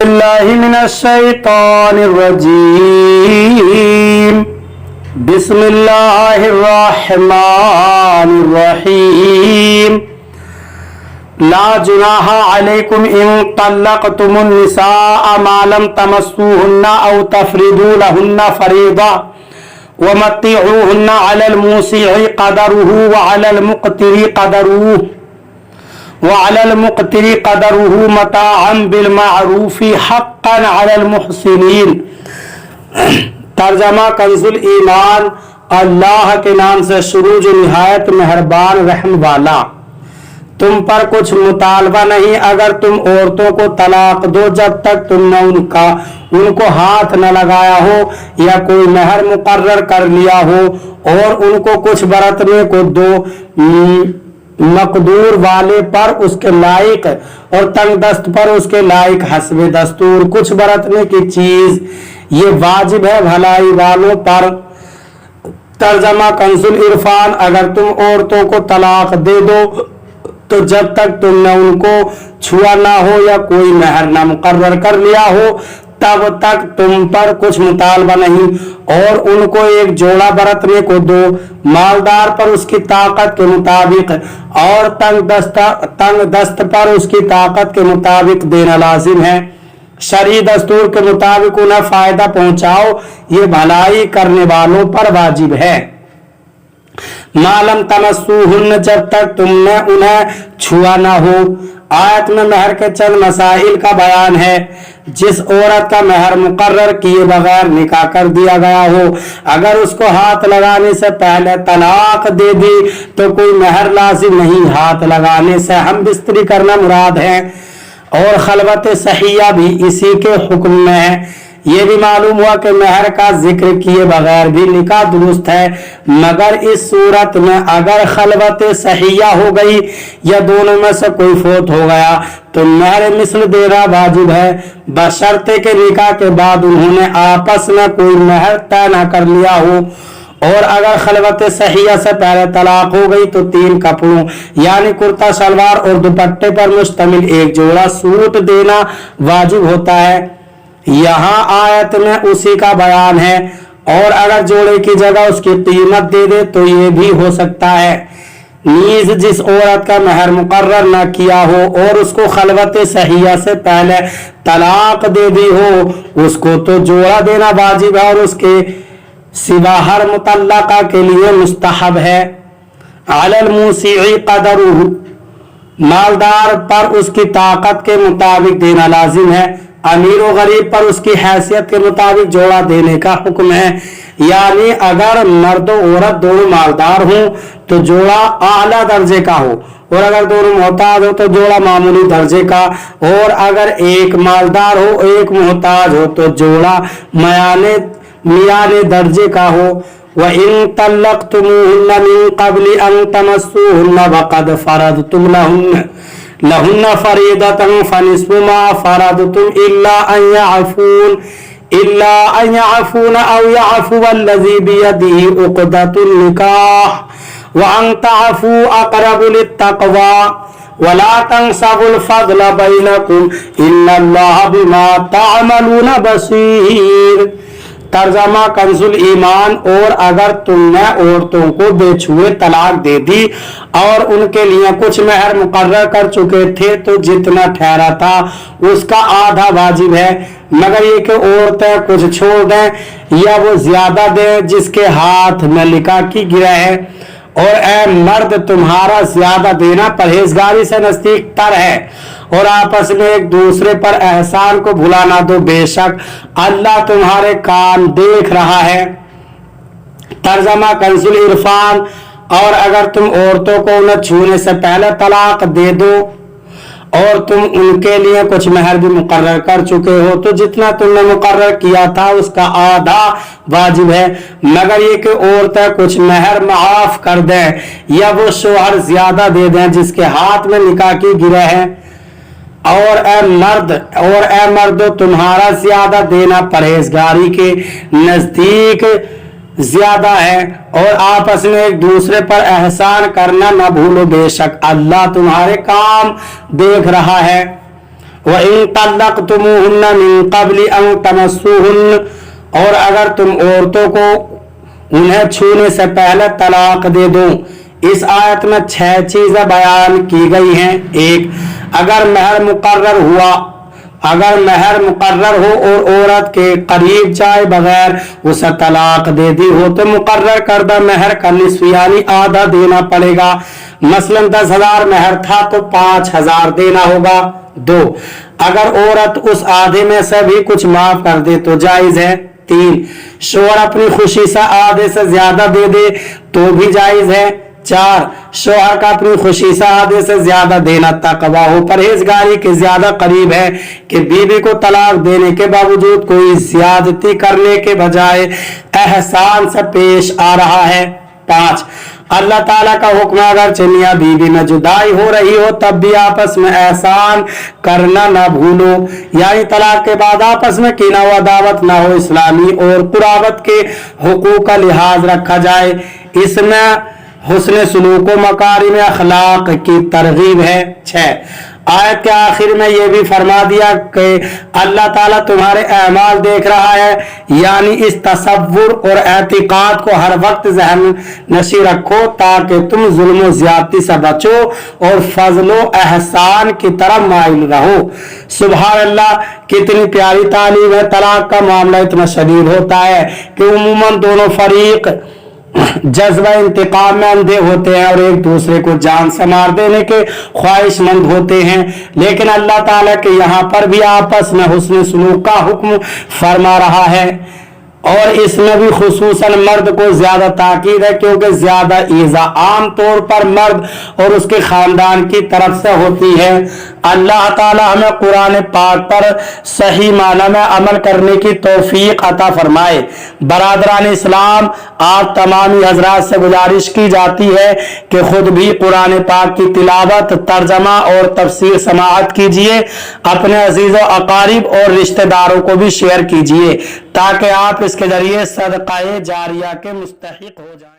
اللہ من الشیطان الرجیم بسم اللہ الرحمن الرحیم لا جناح علیکم ان طلقتم النساء ما لم تمسوهن او تفرضوا لهن فریضہ ومتعوهن على الموسع قدره وعلى المقتر قدره متاعا بالمعروف حقا على المحسنین۔ ترجمہ کنز الایمان۔ اللہ کے نام سے شروع جو نہایت مہربان رحم والا۔ تم پر کچھ مطالبہ نہیں اگر تم عورتوں کو طلاق دو جب تک تم نے ان کو ہاتھ نہ لگایا ہو یا کوئی مہر مقرر کر لیا ہو، اور ان کو کچھ برتنے کو دو، مقدور والے پر اس کے لائق اور تنگ دست پر اس کے لائق حسب دستور کچھ برتنے کی چیز، یہ واجب ہے بھلائی والوں پر۔ ترجمہ کنز العرفان۔ اگر تم عورتوں کو طلاق دے دو تو جب تک تم نے ان کو چھوا نہ ہو یا کوئی مہر نہ مقرر کر لیا ہو تب تک تم پر کچھ مطالبہ نہیں، اور ان کو ایک جوڑا برتنے کو دو، مالدار پر اس کی طاقت کے مطابق اور تنگ دست پر اس کی طاقت کے مطابق دینا لازم ہے۔ شرعی دستور کے مطابق انہیں فائدہ پہنچاؤ، یہ بھلائی کرنے والوں پر واجب ہے۔ معلوم تمسوہن، جب تک تم نے انہیں چھوا نہ ہو۔ آیت میں مہر کے چند مسائل کا بیان ہے۔ جس عورت کا مہر مقرر کیے بغیر نکاح کر دیا گیا ہو، اگر اس کو ہاتھ لگانے سے پہلے طلاق دے دی تو کوئی مہر لازم نہیں۔ ہاتھ لگانے سے ہم بستری کرنا مراد ہے، اور خلوت صحیحہ بھی اسی کے حکم میں ہے۔ یہ بھی معلوم ہوا کہ مہر کا ذکر کیے بغیر بھی نکاح درست ہے، مگر اس صورت میں اگر خلوت صحیحہ ہو گئی یا دونوں میں سے کوئی فوت ہو گیا تو مہر مثل دینا واجب ہے، بشرطے کہ نکاح کے بعد انہوں نے آپس میں کوئی مہر طے نہ کر لیا ہو۔ اور اگر خلوت صحیحہ سے پہلے طلاق ہو گئی تو 3 کپڑوں یعنی کرتا شلوار اور دوپٹے پر مشتمل ایک جوڑا سوٹ دینا واجب ہوتا ہے۔ یہاں آیت میں اسی کا بیان ہے، اور اگر جوڑے کی جگہ اس کی قیمت دے دے تو یہ بھی ہو سکتا ہے۔ نیز جس عورت کا مہر مقرر نہ کیا ہو اور اس کو خلوت صحیحہ سے پہلے طلاق دے دی ہو، اس کو تو جوڑا دینا واجب ہے، اور اس کے سوا ہر مطلقہ کے لیے مستحب ہے۔ علی الموسع قدرہ، مالدار پر اس کی طاقت کے مطابق دینا لازم ہے۔ امیر و غریب پر اس کی حیثیت کے مطابق جوڑا دینے کا حکم ہے، یعنی اگر مرد و عورت دونوں مالدار ہوں تو جوڑا اعلیٰ درجے کا ہو، اور اگر دونوں محتاج ہو تو جوڑا معمولی درجے کا، اور اگر ایک مالدار ہو ایک محتاج ہو تو جوڑا میانے درجے کا ہو۔ وَإِن طَلَّقْتُمُوهُنَّ مِن قَبْلِ أَن تَمَسُّوهُنَّ وَقَدْ فَرَضْتُمْ لهن فریضة فنصف ما فرضتم إلا أن يعفون أو يعفو الذي بيده عقدة النكاح وأن تعفوا أقرب للتقوى ولا تنسوا الفضل بينكم إن الله بما تعملون بصير۔ ترجمہ کنز الایمان۔ اور اگر تم نے عورتوں کو بے چھوئے طلاق دے دی اور ان کے لیے کچھ مہر مقرر کر چکے تھے تو جتنا ٹھہرا تھا اس کا آدھا واجب ہے، مگر یہ کہ عورتیں کچھ چھوڑ دیں یا وہ زیادہ دیں جس کے ہاتھ میں نکاح کی گرہ ہے۔ اور اے مرد، تمہارا زیادہ دینا پرہیزگاری سے نزدیک تر ہے، اور آپس میں ایک دوسرے پر احسان کو بھلا نہ دو، بے شک اللہ تمہارے کام دیکھ رہا ہے۔ ترجمہ کنز العرفان۔ اور اگر تم عورتوں کو انہیں چھونے سے پہلے طلاق دے دو اور تم ان کے لیے کچھ مہر بھی مقرر کر چکے ہو تو جتنا تم نے مقرر کیا تھا اس کا آدھا واجب ہے، مگر یہ کہ عورتیں کچھ مہر معاف کر دیں یا وہ شوہر زیادہ دے دیں جس کے ہاتھ میں نکاح کی گرہ ہے۔ اور اے مردو، تمہارا زیادہ دینا پرہیزگاری کے نزدیک زیادہ ہے، اور آپس میں ایک دوسرے پر احسان کرنا نہ بھولو، بے شک اللہ تمہارے کام دیکھ رہا ہے۔ وَإِن طَلَّقْتُمُوهُنَّ مِن قَبْلِ أَن تَمَسُّوهُنَّ، اور اگر تم عورتوں کو انہیں چھونے سے پہلے طلاق دے دو۔ اس آیت میں 6 چیزیں بیان کی گئی ہیں۔ ایک، اگر مہر مقرر ہو اور عورت کے قریب جائے بغیر اسے طلاق دے دی ہو تو مقرر کردہ مہر کا نصف یعنی آدھا دینا پڑے گا۔ مثلا 10,000 مہر تھا تو 5,000 دینا ہوگا۔ 2، اگر عورت اس آدھے میں سے بھی کچھ معاف کر دے تو جائز ہے۔ 3، شوہر اپنی خوشی سے آدھے سے زیادہ دے دے تو بھی جائز ہے۔ 4، شوہر کا اپنی خوشی سے آدھے سے زیادہ دینا تقویٰ ہو، پرہیزگاری کے زیادہ قریب ہے کہ بیوی کو طلاق دینے کے باوجود کوئی زیادتی کرنے کے بجائے احسان سے پیش آ رہا ہے۔ 5، اللہ تعالیٰ کا حکم اگرچہ میاں بیوی میں جدائی ہو رہی ہو تب بھی آپس میں احسان کرنا نہ بھولو، یعنی طلاق کے بعد آپس میں کینہ و عداوت نہ ہو، اسلامی اور قرابت کے حقوق کا لحاظ رکھا جائے۔ اس میں حسن سلوک و مکارم اخلاق کی ترغیب ہے۔ 6، آیت کے آخر میں یہ بھی فرما دیا کہ اللہ تعالیٰ تمہارے اعمال دیکھ رہا ہے، یعنی اس تصور اور اعتقاد کو ہر وقت ذہن نشی رکھو تاکہ تم ظلم و زیادتی سے بچو اور فضل و احسان کی طرف مائل رہو۔ سبحان اللہ، کتنی پیاری تعلیم ہے۔ طلاق کا معاملہ اتنا شدید ہوتا ہے کہ عموماً دونوں فریق جذبہ انتقام میں اندھے ہوتے ہیں اور ایک دوسرے کو جان سے مار دینے کے خواہش مند ہوتے ہیں، لیکن اللہ تعالیٰ کے یہاں پر بھی آپس میں حسن سلوک کا حکم فرما رہا ہے، اور اس میں بھی خصوصاً مرد کو زیادہ تاکید ہے کیونکہ زیادہ ایذا عام طور پر مرد اور اس کے خاندان کی طرف سے ہوتی ہے۔ اللہ تعالیٰ ہمیں قرآن پاک پر صحیح معنی میں عمل کرنے کی توفیق عطا فرمائے۔ برادران اسلام، آپ تمامی حضرات سے گزارش کی جاتی ہے کہ خود بھی قرآن پاک کی تلاوت، ترجمہ اور تفسیر سماعت کیجیے، اپنے عزیز و اقارب اور رشتہ داروں کو بھی شیئر کیجیے تاکہ آپ اس کے ذریعے صدقہ جاریہ کے مستحق ہو جائیں۔